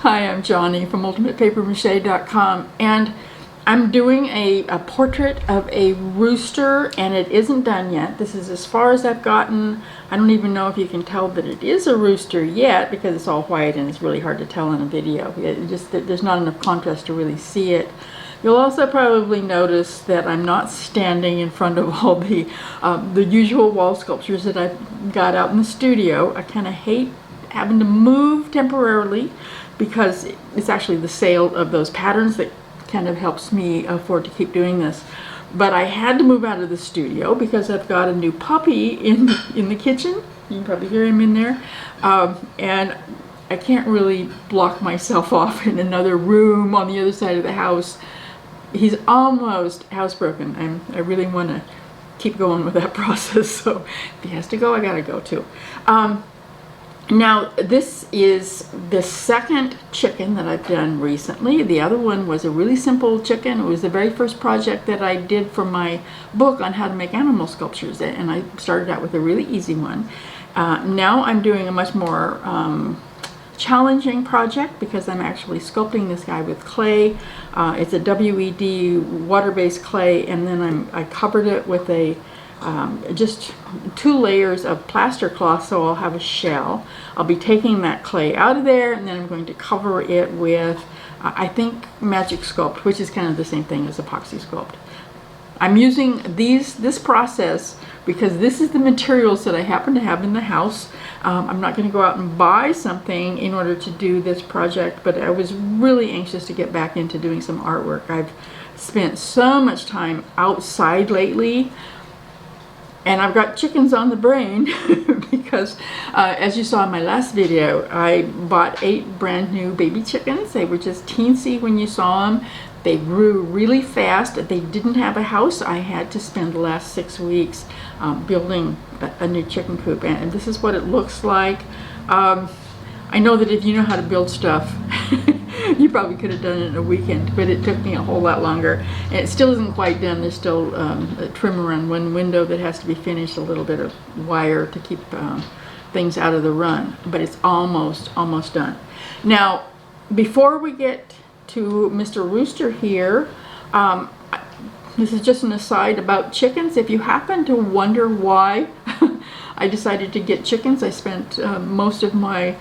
Hi, I'm Johnny from UltimatePaperMache.com, and I'm doing a portrait of a rooster, and it isn't done yet. This is as far as I've gotten. I don't even know if you can tell that it is a rooster yet because it's all white and it's really hard to tell in a video. There's not enough contrast to really see it. You'll also probably notice that I'm not standing in front of all the usual wall sculptures that I've got out in the studio. I kind of hate having to move temporarily because it's actually the sale of those patterns that kind of helps me afford to keep doing this. But I had to move out of the studio because I've got a new puppy in the kitchen. You can probably hear him in there. And I can't really block myself off in another room on the other side of the house. He's almost housebroken. I really want to keep going with that process. So if he has to go, I gotta go too. Now, this is the second chicken that I've done recently. The other one was a really simple chicken. It was the very first project that I did for my book on how to make animal sculptures, and I started out with a really easy one. Now I'm doing a much more challenging project because I'm actually sculpting this guy with clay. It's a WED water-based clay, and then I covered it with just 2 layers of plaster cloth, so I'll have a shell. I'll be taking that clay out of there, and then I'm going to cover it with, I think, Magic Sculpt, which is kind of the same thing as epoxy sculpt. I'm using this process because this is the materials that I happen to have in the house. I'm not going to go out and buy something in order to do this project, but I was really anxious to get back into doing some artwork. I've spent so much time outside lately, and I've got chickens on the brain because as you saw in my last video, I bought 8 brand new baby chickens. They were just teensy when you saw them. They grew really fast. They didn't have a house. I had to spend the last 6 weeks building a new chicken coop, and this is what it looks like. I know that if you know how to build stuff, you probably could have done it in a weekend, but it took me a whole lot longer. And it still isn't quite done. There's still a trim around one window that has to be finished, a little bit of wire to keep things out of the run, but it's almost done. Now, before we get to Mr. Rooster here, this is just an aside about chickens. If you happen to wonder why I decided to get chickens, I spent most of my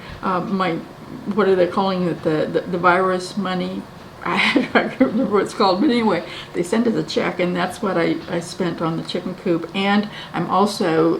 what are they calling it, the virus money? I can't remember what it's called, but anyway, they sent us a check, and that's what I spent on the chicken coop. And I'm also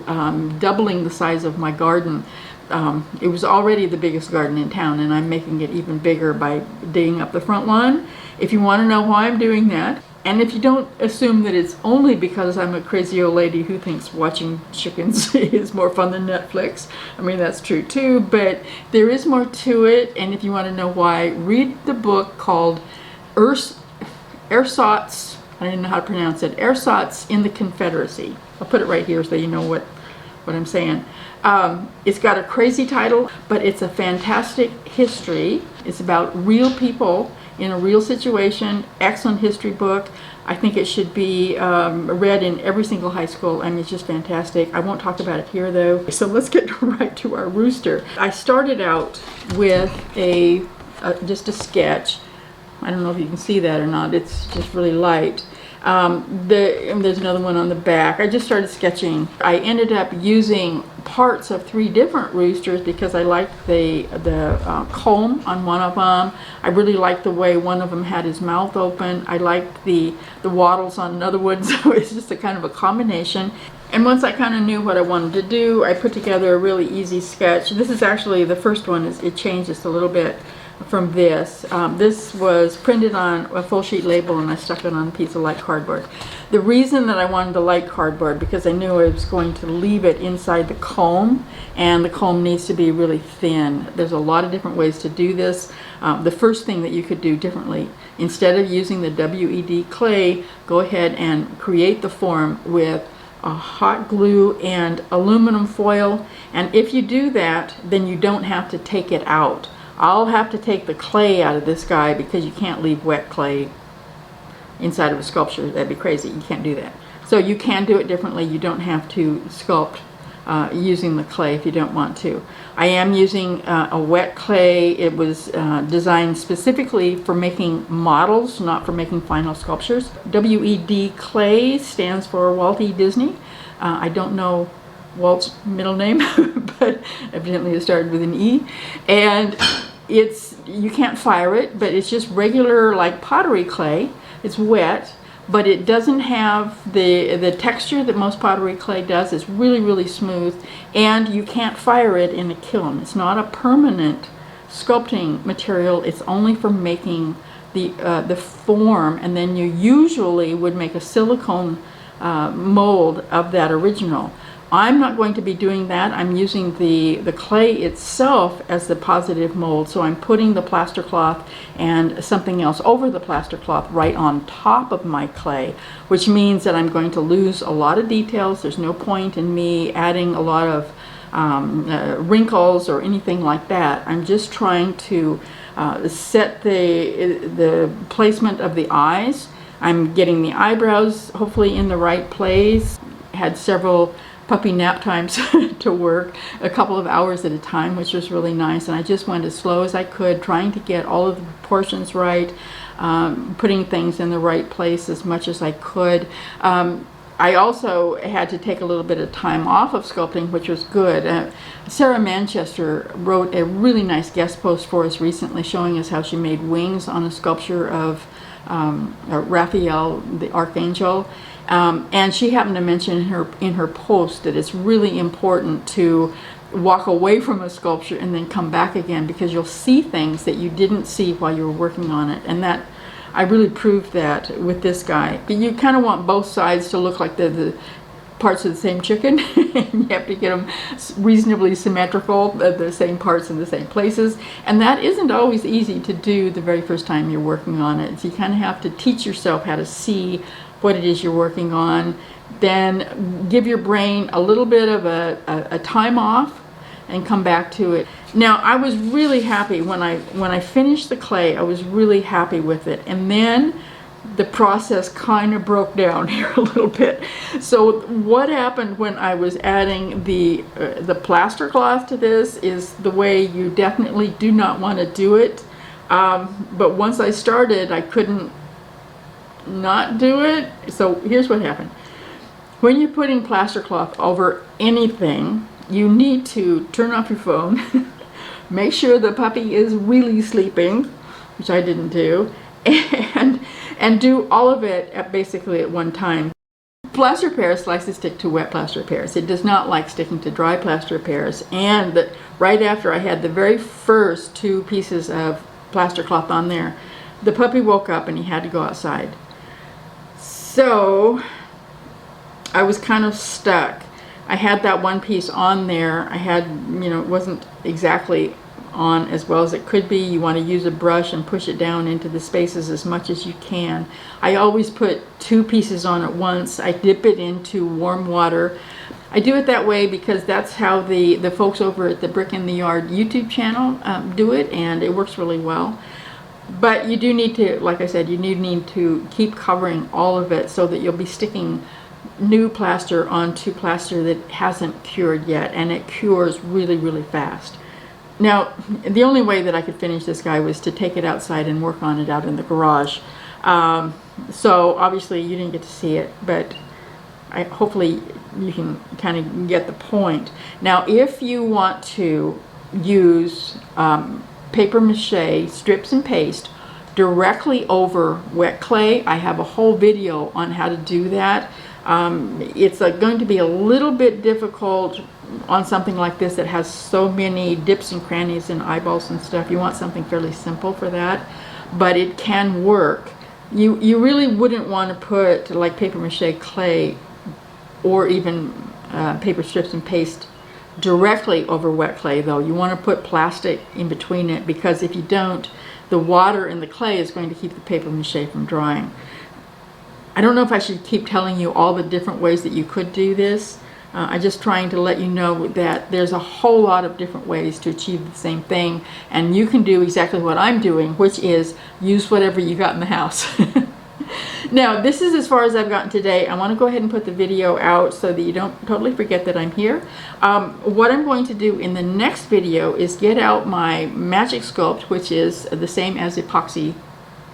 doubling the size of my garden. It was already the biggest garden in town, and I'm making it even bigger by digging up the front lawn. If you want to know why I'm doing that, and if you don't assume that it's only because I'm a crazy old lady who thinks watching chickens is more fun than Netflix, I mean, that's true too, but there is more to it. And if you want to know why, read the book called Ersatz, I don't even know how to pronounce it, Ersatz in the Confederacy. I'll put it right here so you know what I'm saying. It's got a crazy title, but it's a fantastic history. It's about real people in a real situation. Excellent history book. I think it should be read in every single high school. I mean, it's just fantastic. I won't talk about it here though. So let's get right to our rooster. I started out with just a sketch. I don't know if you can see that or not. It's just really light. There's another one on the back. I just started sketching. I ended up using parts of 3 different roosters because I liked the comb on one of them. I really liked the way one of them had his mouth open. I liked the wattles on another one, so it's just a kind of a combination. And once I kind of knew what I wanted to do, I put together a really easy sketch. This is actually the first one. It changed just a little bit from this. This was printed on a full sheet label, and I stuck it on a piece of light cardboard. The reason that I wanted the light cardboard, because I knew I was going to leave it inside the comb, and the comb needs to be really thin. There's a lot of different ways to do this. The first thing that you could do differently, instead of using the WED clay, go ahead and create the form with hot glue and aluminum foil. And if you do that, then you don't have to take it out. I'll have to take the clay out of this guy because you can't leave wet clay inside of a sculpture. That'd be crazy. You can't do that. So you can do it differently. You don't have to sculpt using the clay if you don't want to. I am using a wet clay. It was designed specifically for making models, not for making final sculptures. WED clay stands for Walt E. Disney. I don't know Walt's middle name, but evidently it started with an E. And you can't fire it, but it's just regular like pottery clay. It's wet, but it doesn't have the texture that most pottery clay does. It's really, really smooth, and you can't fire it in a kiln. It's not a permanent sculpting material. It's only for making the form, and then you usually would make a silicone mold of that original. I'm not going to be doing that. I'm using the clay itself as the positive mold. So I'm putting the plaster cloth and something else over the plaster cloth right on top of my clay, which means that I'm going to lose a lot of details. There's no point in me adding a lot of wrinkles or anything like that. I'm just trying to set the placement of the eyes. I'm getting the eyebrows hopefully in the right place. Had several puppy nap times to work, a couple of hours at a time, which was really nice. And I just went as slow as I could, trying to get all of the proportions right, putting things in the right place as much as I could. I also had to take a little bit of time off of sculpting, which was good. Sarah Manchester wrote a really nice guest post for us recently showing us how she made wings on a sculpture of Raphael, the Archangel. And she happened to mention in her post that it's really important to walk away from a sculpture and then come back again, because you'll see things that you didn't see while you were working on it. And that I really proved that with this guy. But you kind of want both sides to look like the parts of the same chicken. And you have to get them reasonably symmetrical, the same parts in the same places. And that isn't always easy to do the very first time you're working on it. So you kind of have to teach yourself how to see what it is you're working on, then give your brain a little bit of a time off and come back to it. Now, I was really happy when I finished the clay. I was really happy with it, and then the process kind of broke down here a little bit. So what happened when I was adding the plaster cloth to this is the way you definitely do not want to do it. But once I started, I couldn't not do it. So here's what happened. When you're putting plaster cloth over anything, you need to turn off your phone, make sure the puppy is really sleeping, which I didn't do, and do all of it basically at one time. Plaster Paris likes to stick to wet plaster Paris. It does not like sticking to dry plaster Paris. And right after I had the very first 2 pieces of plaster cloth on there, the puppy woke up and he had to go outside. So I was kind of stuck. I had that one piece on there. I had, it wasn't exactly on as well as it could be. You want to use a brush and push it down into the spaces as much as you can. I always put 2 pieces on at once. I dip it into warm water. I do it that way because that's how the folks over at the Brick in the Yard YouTube channel do it, and it works really well. But you do need to, like I said, you need to keep covering all of it so that you'll be sticking new plaster onto plaster that hasn't cured yet, and it cures really, really fast. Now, the only way that I could finish this guy was to take it outside and work on it out in the garage. So obviously you didn't get to see it, but hopefully you can kind of get the point. Now, if you want to use paper mache strips and paste directly over wet clay, I have a whole video on how to do that. It's going to be a little bit difficult on something like this that has so many dips and crannies and eyeballs and stuff. You want something fairly simple for that, but it can work. You really wouldn't want to put like paper mache clay or even paper strips and paste directly over wet clay, though. You want to put plastic in between it, because if you don't, the water in the clay is going to keep the paper mache from drying. I don't know if I should keep telling you all the different ways that you could do this. I'm just trying to let you know that there's a whole lot of different ways to achieve the same thing, and you can do exactly what I'm doing, which is use whatever you got in the house. Now, this is as far as I've gotten today. I want to go ahead and put the video out so that you don't totally forget that I'm here. What I'm going to do in the next video is get out my Magic Sculpt, which is the same as epoxy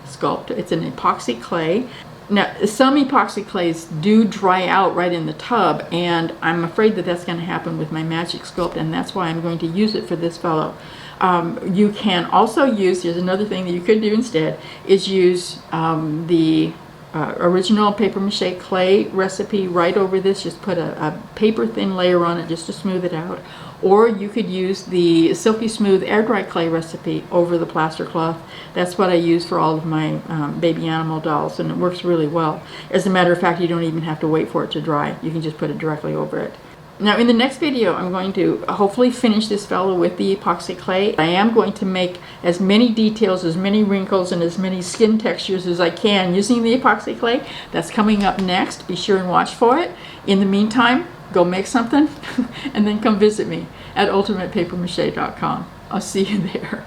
Sculpt. It's an epoxy clay. Now, some epoxy clays do dry out right in the tub, and I'm afraid that that's going to happen with my Magic Sculpt, and that's why I'm going to use it for this fellow. You can also use, here's another thing that you could do instead, is use the original paper mache clay recipe right over this. Just put a paper thin layer on it just to smooth it out. Or you could use the Silky Smooth air dry clay recipe over the plaster cloth. That's what I use for all of my baby animal dolls, and it works really well. As a matter of fact, you don't even have to wait for it to dry. You can just put it directly over it. Now, in the next video, I'm going to hopefully finish this fellow with the epoxy clay. I am going to make as many details, as many wrinkles, and as many skin textures as I can using the epoxy clay. That's coming up next. Be sure and watch for it. In the meantime, go make something and then come visit me at ultimatepapermache.com. I'll see you there.